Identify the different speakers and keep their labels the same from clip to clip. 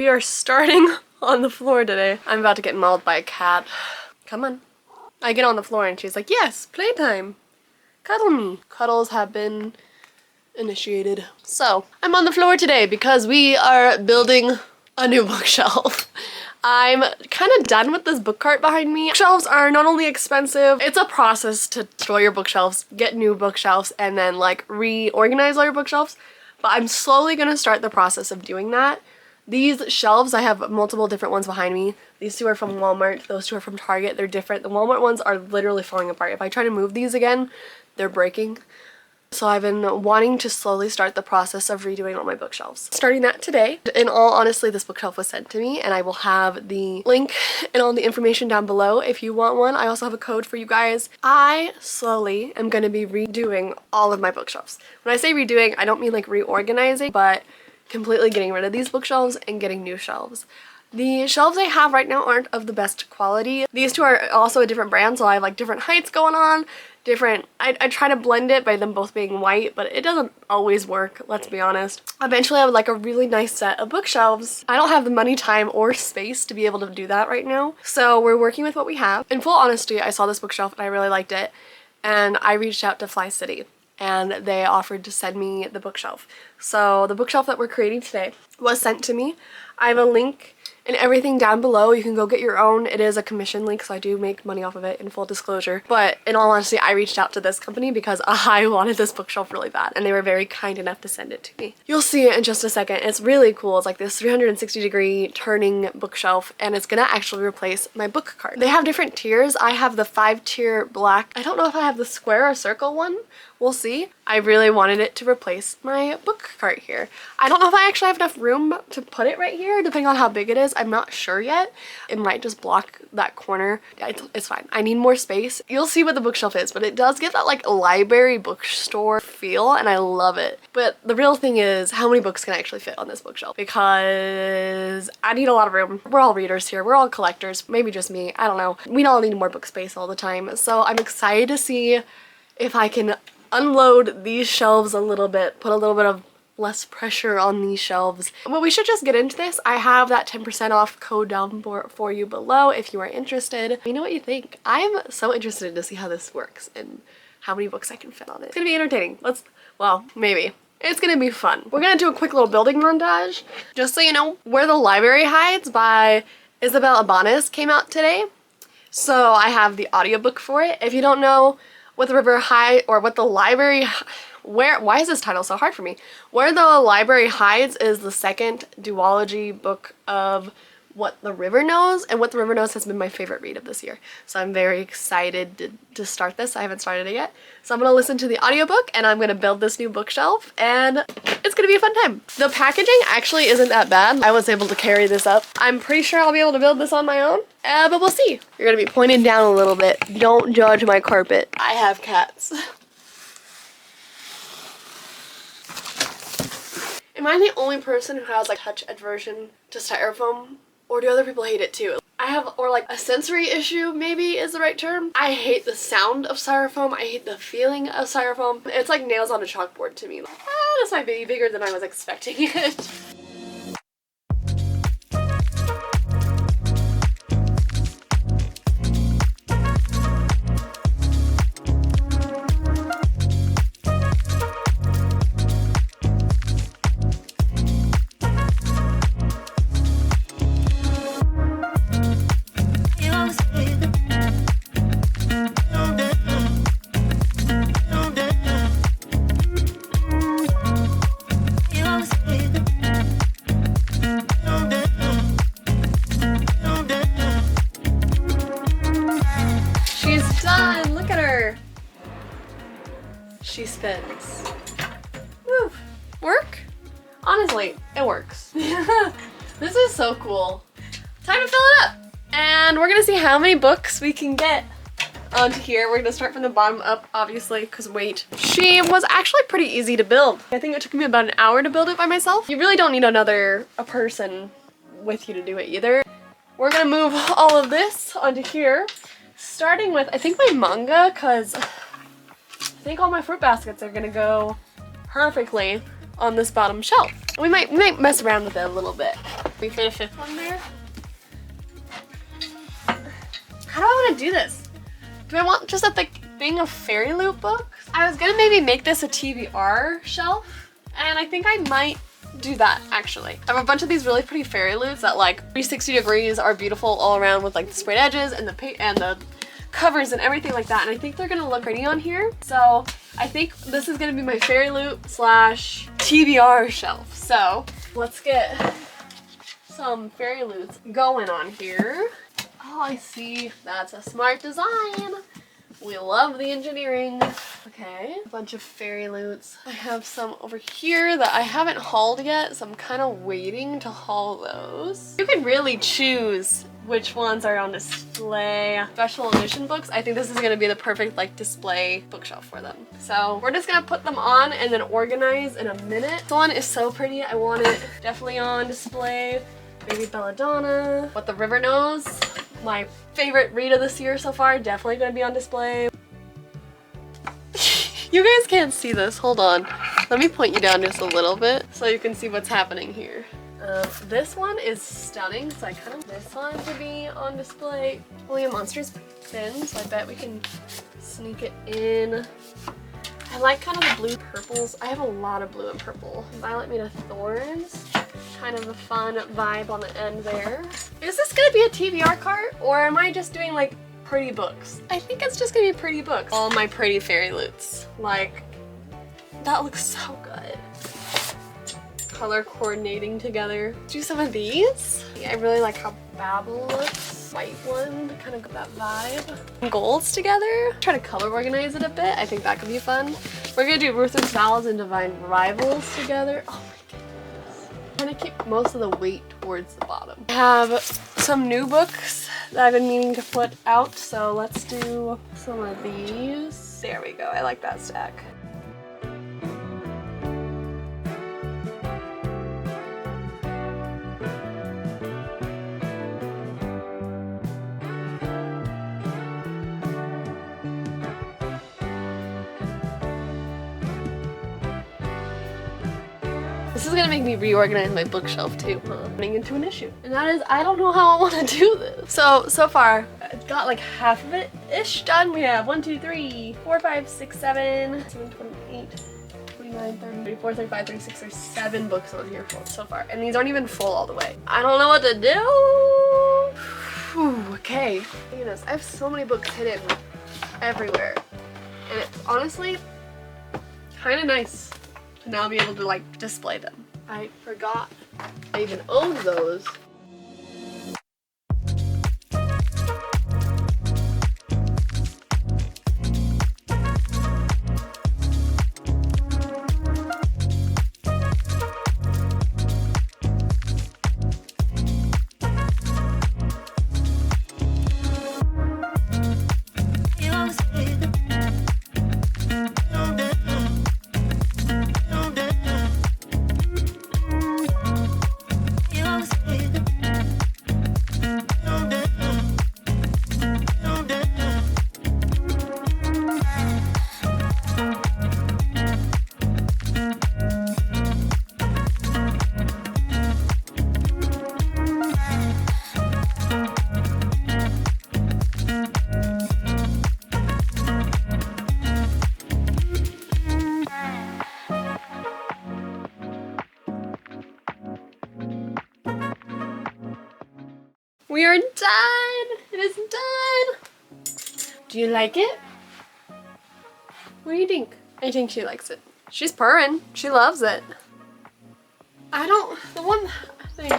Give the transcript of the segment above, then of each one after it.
Speaker 1: We are starting on the floor today. I'm about to get mauled by a cat. Come on. I get on the floor and she's like, yes, playtime. Cuddle me. Cuddles have been initiated. So, I'm on the floor today because we are building a new bookshelf. I'm kind of done with this book cart behind me. Bookshelves are not only expensive, it's a process to store your bookshelves, get new bookshelves, and then like reorganize all your bookshelves. But I'm slowly gonna start the process of doing that. These shelves, I have multiple different ones behind me. These two are from Walmart, those two are from Target. They're different. The Walmart ones are literally falling apart. If I try to move these again, they're breaking. So I've been wanting to slowly start the process of redoing all my bookshelves. Starting that today. In all honesty, this bookshelf was sent to me and I will have the link and all the information down below if you want one. I also have a code for you guys. I slowly am going to be redoing all of my bookshelves. When I say redoing, I don't mean like reorganizing, but completely getting rid of these bookshelves and getting new shelves. The shelves I have right now aren't of the best quality. These two are also a different brand, so I have like different heights going on. I try to blend it by them both being white, but it doesn't always work, let's be honest. Eventually I would like a really nice set of bookshelves. I don't have the money, time, or space to be able to do that right now. So we're working with what we have. In full honesty, I saw this bookshelf and I really liked it. And I reached out to Flycity and they offered to send me the bookshelf. So the bookshelf that we're creating today was sent to me. I have a link and everything down below. You can go get your own. It is a commission link, so I do make money off of it, in full disclosure. But in all honesty, I reached out to this company because I wanted this bookshelf really bad and they were very kind enough to send it to me. You'll see it in just a second. It's really cool. It's like this 360-degree turning bookshelf and it's gonna actually replace my book cart. They have different tiers. I have the 5-tier black. I don't know if I have the square or circle one. We'll see. I really wanted it to replace my book cart here. I don't know if I actually have enough room to put it right here, depending on how big it is. I'm not sure yet. It might just block that corner. It's fine. I need more space. You'll see what the bookshelf is, but it does get that like library bookstore feel and I love it. But the real thing is, how many books can I actually fit on this bookshelf? Because I need a lot of room. We're all readers here. We're all collectors. Maybe just me. I don't know. We all need more book space all the time. So I'm excited to see if I can unload these shelves a little bit, put a little bit of less pressure on these shelves. Well, we should just get into this. I have that 10% off code down for you below if you are interested. Let me know what you think. I'm so interested to see how this works and how many books I can fit on it. It's gonna be entertaining. Well, maybe. It's gonna be fun. We're gonna do a quick little building montage. Just so you know, Where the Library Hides by Isabel Abanez came out today. So I have the audiobook for it. If you don't know what the river hide or what the library why is this title so hard for me? Where the Library Hides is the second duology book of What the River Knows, and What the River Knows has been my favorite read of this year. So I'm very excited to start this. I haven't started it yet. So I'm gonna listen to the audiobook and I'm gonna build this new bookshelf and it's gonna be a fun time. The packaging actually isn't that bad. I was able to carry this up. I'm pretty sure I'll be able to build this on my own, but we'll see. You're gonna be pointed down a little bit. Don't judge my carpet. I have cats. Am I the only person who has like touch aversion to styrofoam? Or do other people hate it too? Or like a sensory issue maybe is the right term. I hate the sound of styrofoam. I hate the feeling of styrofoam. It's like nails on a chalkboard to me. This might be bigger than I was expecting it. She spins. Woo. Work? Honestly, it works. This is so cool. Time to fill it up. And we're gonna see how many books we can get onto here. We're gonna start from the bottom up, obviously, because weight. She was actually pretty easy to build. I think it took me about an hour to build it by myself. You really don't need a person with you to do it either. We're gonna move all of this onto here, starting with, I think, my manga, because I think all my fruit baskets are gonna go perfectly on this bottom shelf. We might mess around with it a little bit. We fit a fifth one there. How do I want to do this? Do I want just a thing of fairy loot books? I was gonna maybe make this a TBR shelf, and I think I might do that actually. I have a bunch of these really pretty fairy loots that like 360 degrees are beautiful all around with like the sprayed edges and the covers and everything like that, and I think they're gonna look pretty on here. So I think this is gonna be my fairy loot slash TBR shelf. So let's get some fairy loots going on here. Oh, I see. That's a smart design. We love the engineering. Okay, a bunch of fairy loots. I have some over here that I haven't hauled yet, so I'm kind of waiting to haul those. You can really choose which ones are on display. Special edition books, I think this is gonna be the perfect like display bookshelf for them. So we're just gonna put them on and then organize in a minute. This one is so pretty. I want it definitely on display. Baby Belladonna. What the River Knows. My favorite read of this year so far, definitely gonna be on display. You guys can't see this, hold on. Let me point you down just a little bit so you can see what's happening here. This one is stunning, so I kind of this one to be on display. William Monster's thin, so I bet we can sneak it in. I like kind of the blue purples. I have a lot of blue and purple. Violet Made of Thorns. Kind of a fun vibe on the end there. Is this gonna be a TBR cart or am I just doing like pretty books? I think it's just gonna be pretty books. All my pretty fairy loots. Like, that looks so good. Color coordinating together. Let's do some of these. I really like how Babel looks. White one, kind of got that vibe. Golds together. Try to color organize it a bit. I think that could be fun. We're gonna do Ruthless Vows and Divine Rivals together. Oh my goodness. I'm gonna keep most of the weight towards the bottom. I have some new books that I've been meaning to put out, so let's do some of these. There we go, I like that stack. This is gonna make me reorganize my bookshelf too, running into an issue. And that is, I don't know how I wanna do this. So far, I've got like half of it-ish done. We have 1, 2, 3, 4, 5, 6, 7, 28, 29, 30, 34, 35, 36, there's 7 books on here so far. And these aren't even full all the way. I don't know what to do. Whew, okay. Goodness, I have so many books hidden everywhere. And it's honestly kind of nice to now be able to like display them. I forgot I even owned those. We are done! It is done! Do you like it? What do you think? I think she likes it. She's purring. She loves it. The one thing,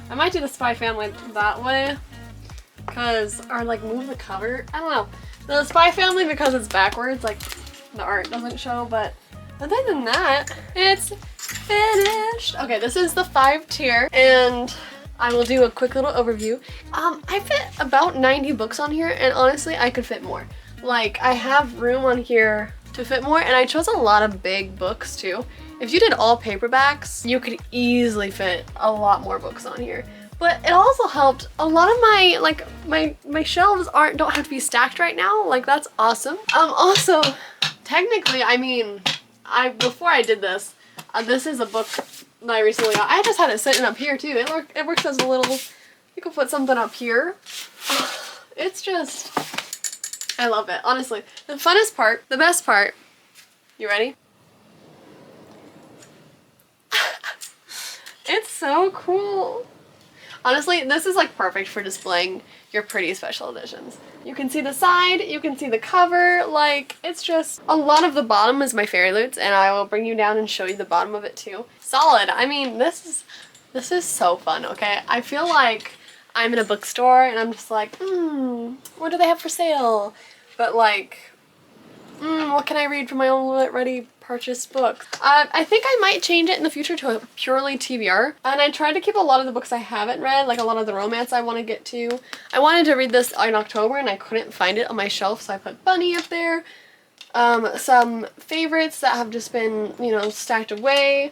Speaker 1: I might do the Spy Family that way, or like move the cover. I don't know. The Spy Family, because it's backwards, like the art doesn't show, but other than that, it's finished. Okay, this is the 5-tier, and I will do a quick little overview. I fit about 90 books on here, and honestly, I could fit more. Like, I have room on here to fit more, and I chose a lot of big books too. If you did all paperbacks, you could easily fit a lot more books on here. But it also helped, a lot of my shelves don't have to be stacked right now. Like, that's awesome. Also, technically, I mean, before I did this, this is a book that I recently got. I just had it sitting up here too. It works as a little, you can put something up here. It's just, I love it. Honestly, the funnest part, the best part, you ready? It's so cool. Honestly, this is like perfect for displaying your pretty special editions. You can see the side, you can see the cover, like it's just, a lot of the bottom is my fairy loots, and I will bring you down and show you the bottom of it too. Solid. I mean, this is so fun, okay? I feel like I'm in a bookstore and I'm just like, what do they have for sale? But like, what can I read from my own ready purchased book? I think I might change it in the future to a purely TBR. And I tried to keep a lot of the books I haven't read, like a lot of the romance I want to get to. I wanted to read this in October and I couldn't find it on my shelf, so I put Bunny up there. Some favorites that have just been, you know, stacked away.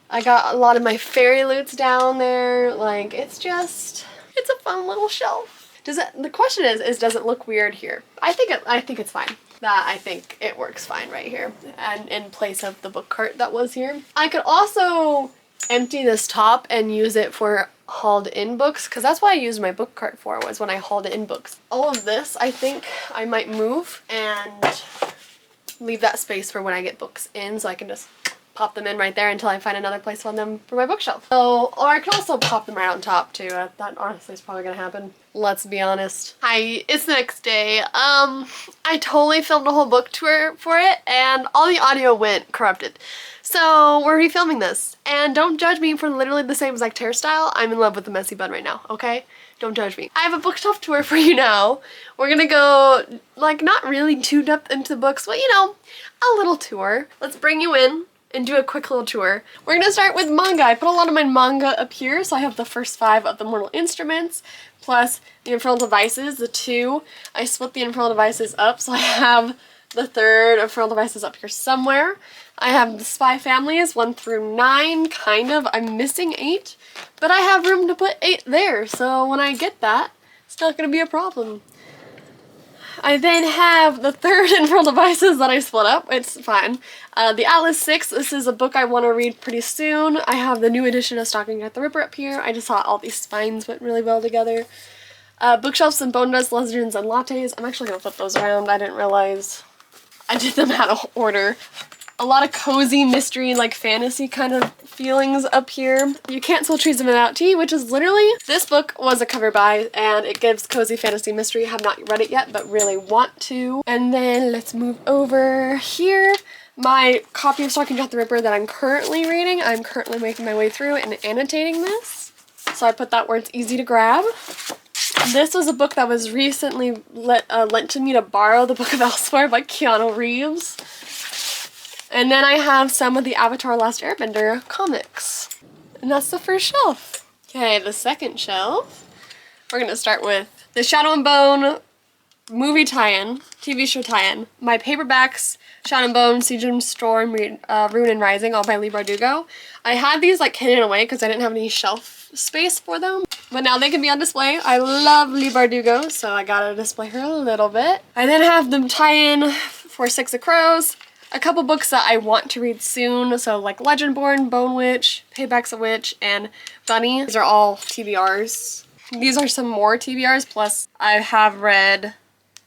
Speaker 1: I got a lot of my fairy loots down there. Like, it's just, it's a fun little shelf. The question is does it look weird here? I think it's fine. I think it works fine right here and in place of the book cart that was here. I could also empty this top and use it for hauled in books, because that's what I used my book cart for, was when I hauled in books. All of this I think I might move and leave that space for when I get books in, so I can just pop them in right there until I find another place on them for my bookshelf. So, or I can also pop them right on top too. That honestly is probably gonna happen. Let's be honest. It's the next day. I totally filmed a whole book tour for it and all the audio went corrupted. So we're refilming this. And don't judge me for literally the same exact hairstyle. I'm in love with the messy bun right now, okay? Don't judge me. I have a bookshelf tour for you now. We're gonna go, like, not really too depth into the books, but you know, a little tour. Let's bring you in and do a quick little tour. We're gonna start with manga. I put a lot of my manga up here, so I have the first 5 of the Mortal Instruments, plus the Infernal Devices, the 2. I split the Infernal Devices up, so I have the 3rd Infernal Devices up here somewhere. I have the Spy Families, 1 through 9, kind of. I'm missing 8, but I have room to put 8 there, so when I get that, it's not gonna be a problem. I then have the 3rd Infernal Devices that I split up. It's fine. The Atlas 6, this is a book I want to read pretty soon. I have the new edition of Stalking Jack the Ripper up here. I just thought all these spines went really well together. Bookshelves and Bone Dust, Legends, and Lattes. I'm actually going to flip those around. I didn't realize I did them out of order. A lot of cozy mystery, like fantasy kind of feelings up here. You Can't Sell Trees Without Tea, which is literally, this book was a cover buy and it gives cozy fantasy mystery. I have not read it yet, but really want to. And then let's move over here. My copy of Stalking Jack the Ripper that I'm currently reading. I'm currently making my way through and annotating this. So I put that where it's easy to grab. This was a book that was recently lent to me to borrow, The Book of Elsewhere by Keanu Reeves. And then I have some of the Avatar Last Airbender comics. And that's the first shelf. Okay, the second shelf, we're going to start with the Shadow and Bone movie tie-in, TV show tie-in. My paperbacks, Shadow and Bone, Siege and Storm, Rune and Rising, all by Leigh Bardugo. I had these like hidden away because I didn't have any shelf space for them. But now they can be on display. I love Leigh Bardugo, so I gotta display her a little bit. I then have them tie-in for Six of Crows. A couple books that I want to read soon, so like Legendborn, Bone Witch, Payback's a Witch, and Bunny. These are all TBRs. These are some more TBRs, plus I have read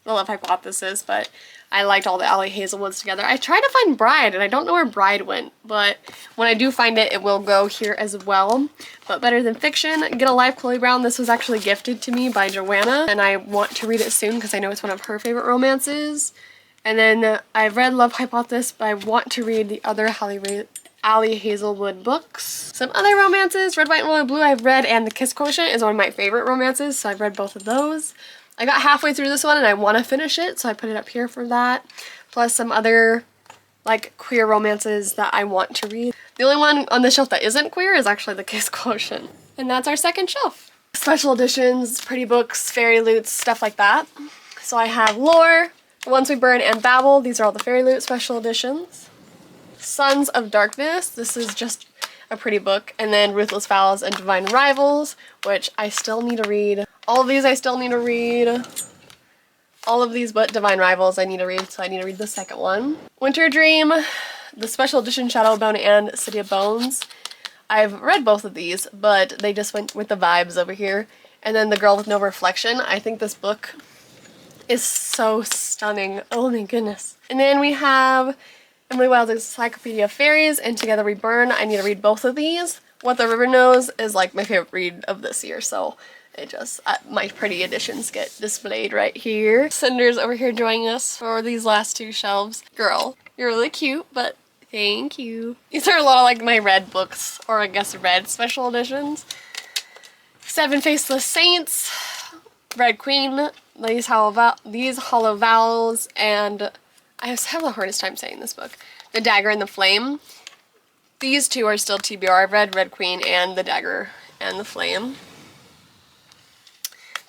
Speaker 1: The Love Hypothesis, but I liked all the Ali Hazelwoods together. I tried to find Bride, and I don't know where Bride went, but when I do find it, it will go here as well. But Better Than Fiction, Get Alive, Chloe Brown. This was actually gifted to me by Joanna, and I want to read it soon because I know it's one of her favorite romances. And then I've read Love Hypothesis, but I want to read the other Ali Hazelwood books. Some other romances, Red, White, and Royal Blue I've read, and The Kiss Quotient is one of my favorite romances, so I've read both of those. I got halfway through this one and I want to finish it, so I put it up here for that. Plus some other like queer romances that I want to read. The only one on the shelf that isn't queer is actually The Kiss Quotient. And that's our second shelf. Special editions, pretty books, fairy loots, stuff like that. So I have Lore, The Ones We Burn, and Babel. These are all the fairy loot special editions. Sons of Darkness. This is just a pretty book. And then Ruthless Vows and Divine Rivals, which I still need to read. All of these I still need to read. All of these but Divine Rivals I need to read, so I need to read the second one. Winter Dream, the special edition Shadow of Bone and City of Bones. I've read both of these, but they just went with the vibes over here. And then The Girl with No Reflection. I think this book is so stunning. Oh my goodness. And then we have Emily Wilde's Encyclopedia of Fairies and Together We Burn. I need to read both of these. What the River Knows is like my favorite read of this year, so it just, my pretty editions get displayed right here. Cinder's over here joining us for these last two shelves. Girl, you're really cute, but thank you. These are a lot of like my red books, or I guess red special editions. Seven Faceless Saints, Red Queen, These Hollow Vowels, and I have the hardest time saying this book, The Dagger and the Flame. These two are still TBR. I've read Red Queen and The Dagger and the Flame.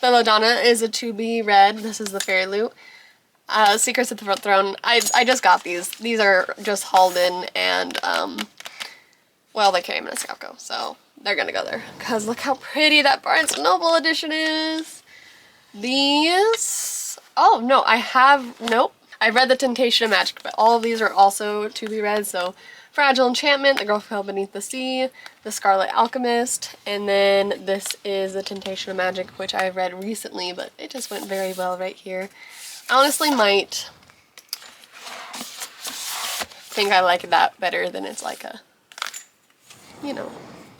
Speaker 1: Belladonna is a to be read. This is the Fairy Loot. Secrets of the Throne. I just got these. These are just hauled in, and well, they came in a Scalco, so they're gonna go there. Cause look how pretty that Barnes & Noble edition is. These. Oh no, nope. I read The Temptation of Magic, but all of these are also to be read. So Fragile Enchantment, The Girl Who Fell Beneath the Sea, The Scarlet Alchemist, and then this is The Temptation of Magic, which I read recently, but it just went very well right here. I honestly might think I like that better than it's like a, you know,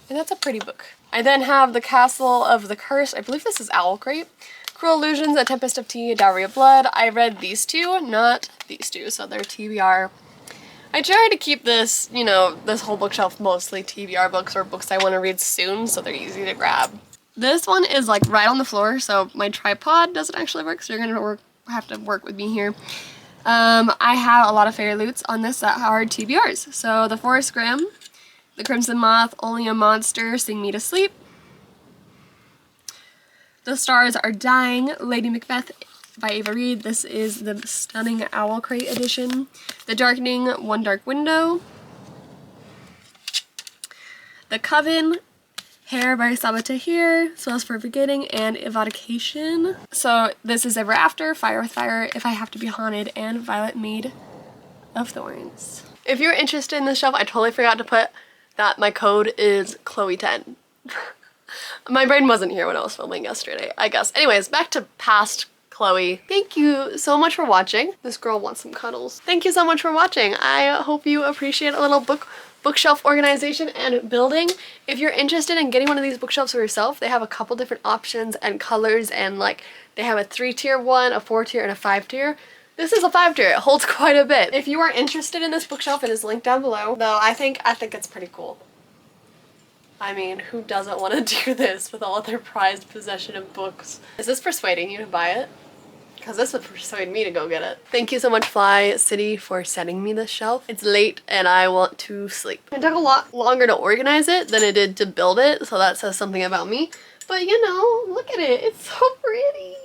Speaker 1: and that's a pretty book. I then have The Castle of the Curse. I believe this is Owl Crate. Cruel Illusions, A Tempest of Tea, A Dowry of Blood. I read these two, not these two, so they're TBR. I try to keep this, you know, this whole bookshelf mostly TBR books or books I want to read soon, so they're easy to grab. This one is like right on the floor, so my tripod doesn't actually work, so you're gonna have to work with me here. I have a lot of Fairy Loots on this that are TBRs. So The Forest Grimm, The Crimson Moth, Only a Monster, Sing Me to Sleep. The Stars Are Dying, Lady Macbeth by Ava Reid. This is the stunning Owl Crate edition. The Darkening, One Dark Window. The Coven, Hair by Saba Tahir, Smells for Forgetting, and Evocation. So this is Ever After, Fire with Fire, If I Have to Be Haunted, and Violet Maid of Thorns. If you're interested in this shelf, I totally forgot to put that my code is Chloe10. My brain wasn't here when I was filming yesterday, I guess. Anyways, back to past Chloe. Thank you so much for watching. This girl wants some cuddles. Thank you so much for watching. I hope you appreciate a little bookshelf organization and building. If you're interested in getting one of these bookshelves for yourself, they have a couple different options and colors, and like they have a 3-tier one, a 4-tier, and a 5-tier. This is a 5-tier. It holds quite a bit. If you are interested in this bookshelf, it is linked down below. Though I think it's pretty cool. I mean, who doesn't want to do this with all their prized possession of books? Is this persuading you to buy it? Because this would persuade me to go get it. Thank you so much, Flycity, for sending me this shelf. It's late and I want to sleep. It took a lot longer to organize it than it did to build it, so that says something about me. But you know, look at it. It's so pretty.